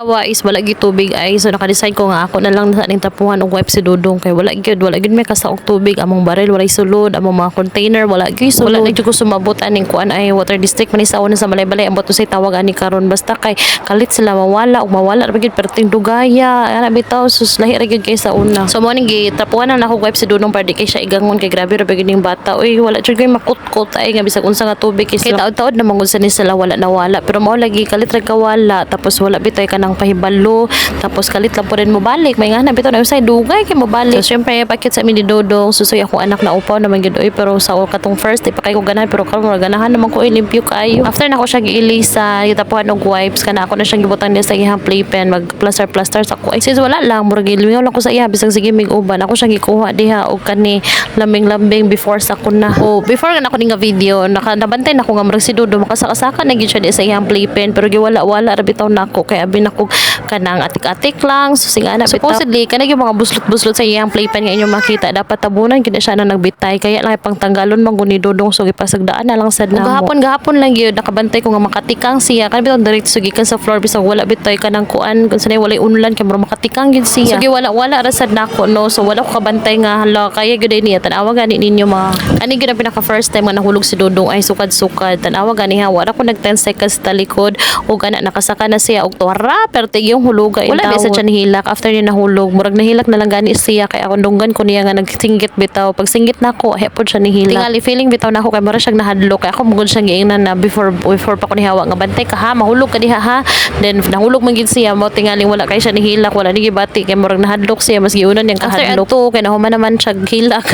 Awa is wala gyud tubig ay so naka-decide ko nga ako na lang sa ning tapuhan og wipe si Dudong kay wala gyud may kasaog tubig among baril walay sulod among mga container wala gyud sulod wala gyud ko sumabot aning kuan ay water district man sa una sa balay-balay ambot usay tawag ani karon basta kay kalit sila mawala ra gyud perting dugaya ana bitaw sus lahi ra gyud kay sa una so mo ning gitapuhan na ako wipe si Dudong para di kay siya igangon kay grabe ra gyud ning bata uy wala jud kay makutkot ay nga bisag unsa nga tubig kay taod-taod na mangun sa ni sila wala nawala pero mao lagi kalit ra kawala tapos wala bitay ka ng pahibalo tapos kalit lang po rin mo balik may nga na bitaw na usay dugay kay mo balik so syempre pakit sa amin ni Dodong susoy ako anak na upaw naman gyud oy pero sa katong first di pa kay ko ganahan pero karon ganahan naman ko limpyo kayo after na ko siya giilisa gitapuhan og wipes kana ako na siyang gibutan niya sa iyang playpen mag plaster sa ko ay sis wala lang murag gilingaw lang ko sa iya bisag sige mig uban ako siyang gikuha diha og kani lambing before sa kuna o before nga ako ning video nabantay na ko nga murag si Dodong makasaka na gyud siya di sa iyang playpen pero giwala ra bitaw nako kay abi nako kanang atik-atik lang susingana supposedly kana yung mga buslot sa iyang playpen nga inyong makita dapat tabunan gid siya na nagbitay kaya lang pang tanggalon man guni Dodong so gipasagdaan na lang sad namo gahapon lang gyud nakabantay ko nga makatikang siya kan bitaw direct sugikan sa floor bisag wala bitay kanang kuan kun sanay walay unlan kay murag makatikang gyud siya so wala ra sad nako no so wala ko kabantay nga hala kaya gyud niya tan-awa gani ninyo mga ani gyud ang pinaka first time nga nahulog si Dodong ay sukad-sukad tan-awa gani ha wala ko nag 10 seconds ta likod ug ana nakasaka na siya og tuwara perti yung huluga wala bisa siya nahilak after niya nahulog murag nahilak na lang gani siya kay ako dunggan ko niya nga nagsinggit bitaw pag singgit nako hepod siya nahilak tingali feeling bitaw nako kay mura siyang nahadlok kay ako mugod siya giingnan na before pa ko nihawa nga bantay ka ha mahulog ka diha ha then nahulog man gid siya mo tingaling wala kay siya nahilak wala ni gibati kay murag nahadlok siya mas giunan yang kahadlok to kay nahuman naman siya hilak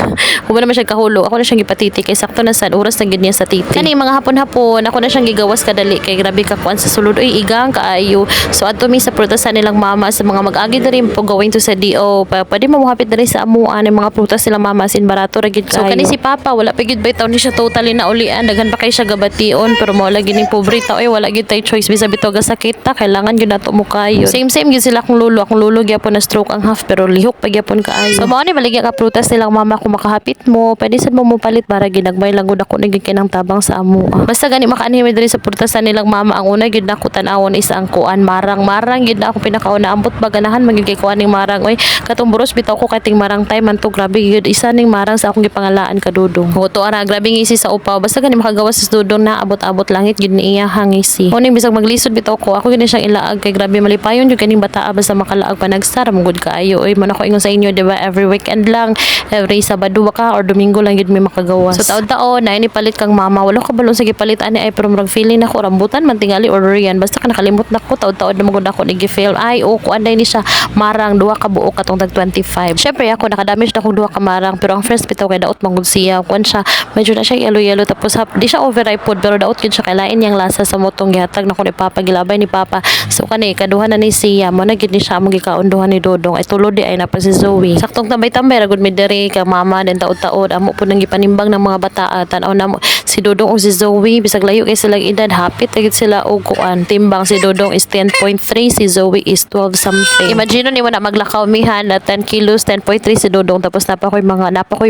human naman siya kahulog ako na siyang gipatiti kay sakto na sad oras na gid niya sa titi kani mga hapon-hapon ako na siyang gigawas kadali kay grabe ka kuan sa sulod oy igang kaayo so adto mi sa prutasan nilang mama sa mga mag-agi na rin po going to sa DO pwede mo muhapit na rin sa amuan ng mga prutas nilang mama sin barato ra gid kayo so kani si Papa wala pa gid bitaw ni siya totally na ulian daghan pa kay siya gabation pero mo lagi ning pobre ta oy wala gid tay choice bisa bitaw ga sakit ta kailangan gyud nato mo kayo same gid sila akong lulo gyapon na stroke ang half pero lihok pa gyapon kaayo so mao ni baligya ka prutas nilang mama kung makahapit mo pwede sad mo palit para ginagbay lang gud ako nagig kinang tabang sa amua basta gani makaanhi mi diri sa prutasan nilang mama ang una gid nako tan-awon is ang kuan marang gid na ako pinakauna ambot ba ganahan magigay kuan ning marang oy katong buros bitaw ko kating marang tay man to grabe gid isa ning marang sa akong gipangalaan ka Dudong to ara grabe ngisi sa upaw basta gani makagawas sa Dudong na abot langit gid ni iya hangisi kuning bisag maglisod bitaw ko ako gid siyang ilaag kay grabe malipayon jud kaning bataa basta makalaag panagsar mugod kaayo oy man ako ingon sa inyo diba every weekend lang every Sabado ka or Domingo lang gid may makagawas so taon-taon na ini palit kang mama wala ko balon sa gipalit ani ay pero murag feeling nako rambutan man tingali order yan basta ka nakalimot nako taon-taon na magud ako nigi-fail ay o kuan day ni siya marang duha ka buok katong tag 25 syempre ako nakadamage na kong duha ka marang pero ang first bitaw kay daot mangud siya kuan siya medyo na siya yellow tapos di siya overripe pod pero daot gid siya kay lain yang lasa sa motong gihatag nako ni Papa gilabay ni Papa so kani kaduha na ni siya mo na gid ni siya mo gikaunduhan ni Dodong ay tulod di ay na pa si Zoe saktong tambay-tambay ra gud mi diri ka mama den taod-taod amo po nang gipanimbang ng mga bata tan-aw na si Dodong o si Zoe bisag layo kay sila edad hapit gid sila og kuan timbang si Dodong is 10.3 si Zoe is 12 something imagine ni mo na maglakaw mihan na 10 kilos 10.3 si Dodong tapos napa ko'y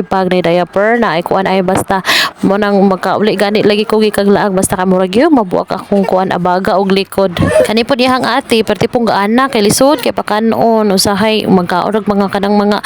bag na diaper na ay kuan ay basta mo nang magkauli gani lagi ko gikaglaag basta ka murag yo mabuak akong kuan abaga og likod kani pod dihang ate perti pong gaana kay lisod kay pakanon usahay magkaorog mga kanang mga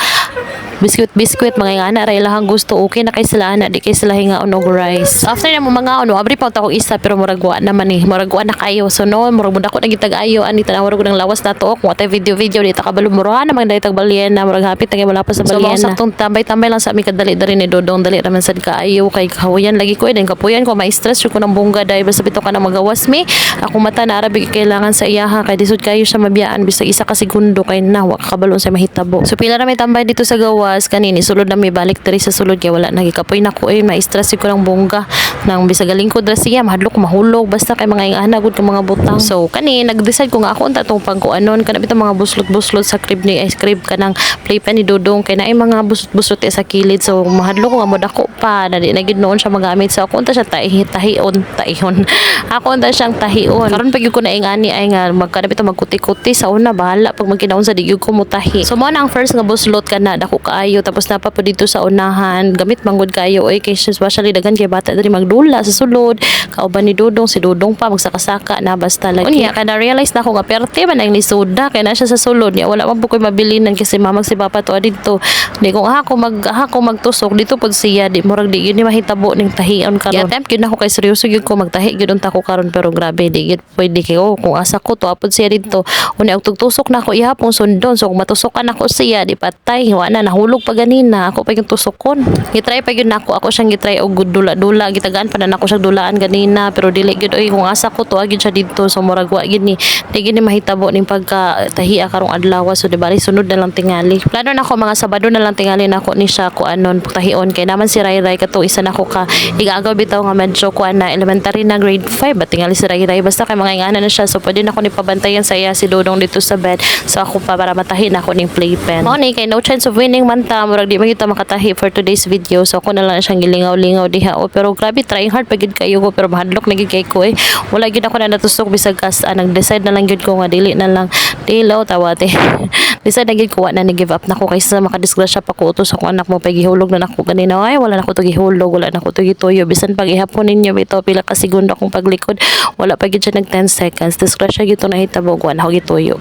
biskwit mga ingana ra ilahang gusto okay na kay sila ana di kay sila hingaon og rice after na mo mga abri pa ta ko isa pero murag wa naman ni murag wa na kayo so no murag mud ako nagitag ayo ani tanaw ko ng lawas na to ko tay video di ta kabalo mura naman dai tag balyena murag hapit tagi wala pa sa balyena so saktong tambay lang sa mi kadali diri ni Dodong dali ra man sad kaayo kay kahuyan lagi ko den kapuyan ko ma-stress ko ng bungga dai basta bitaw ka na magawas mi ako mata na arabi kailangan sa iyaha kay disud kayo siya mabiyaan bisag isa ka segundo kay nawa kabalon sa mahitabo so pila ra may tambay dito sa gawas kanini sulod na may balik diri sa sulod kay wala nagikapoy nako ma-stress ko ng bungga nang bisag galingkod ra siya mahadlok mahulog basta kay mga ingana gud ka mga butang so kani nag-decide ko nga ako unta tong pagkuanon kana bitaw mga buslot sa crib ni ice cream kanang playpen ni Dodong kay naay mga buslot sa kilid so mahadlok ko nga mod ako pa na di na gid noon siya magamit so ako unta siya tahon ako unta siyang tahion karon pag ko na ingani ay nga magkana bitaw magkuti-kuti sa una bahala pag magkinaon sa digyo ko mutahi so mo na ang first nga buslot kana dako ka kaayo tapos napa po dito sa unahan gamit manggod kayo oy kay especially dagan kay bata diri magdula sa sulod kauban ni Dudong si Dudong pa magsakasaka na basta lagi unya kada realize na ako nga perte man ang lisuda kay na siya sa sulod niya wala man po koy mabilinan kasi mamag si papa to dito di ko ako magtusok dito pud siya di murag di gyud ni mahitabo ning tahion karon attempt gyud nako kay seryoso gyud ko magtahi gyud unta ko karon pero grabe di gyud pwede kay kung asa ko to apod siya dito unya og tugtusok na ako ihapon sundon so kung matusokan ako siya di patay wa na nahulog pa ganina ako pa yung tusokon gitry pa gyud nako ako siyang gitry og dula-dula gitagaan pa na nako siyang dulaan ganina pero dili gyud oy kung asa ko to gyud siya dito so murag wa gyud ni di gyud ni mahitabo ning pagka-tahiya karong adlaw so di bali sunod na lang tingali plano nako mga Sabado na lang tingali nako ni siya ko anon tahion kay naman si Ray kato isa nako ka igagaw bitaw nga medyo ko na elementary na grade 5 ba tingali si Ray basta kay mga ingana na siya so pwede nako ni pabantayan sa iya si Dodong dito sa bed so ako pa para matahin ako ning playpen mo ni kay no chance of winning man ta murag di man kita makatahi for today's video so ako na lang siyang gilingaw-lingaw diha pero grabe trying hard pagid kayo ko pero mahadlok na gid kay ko wala gid ako na natusok bisag kas nag-decide na lang gid ko nga dili na lang dilo tawate decide na gid ko wa na ni give up nako kaysa makadisgrasya pa ko utos ako anak mo pagihulog na nako ganina ay wala na ko to gihulog wala na ko to gituyo bisan pag ihapon ninyo bitaw pila ka segundo akong paglikod wala pa gid siya nag 10 seconds disgrasya gid to nahitabo wa na ko gituyo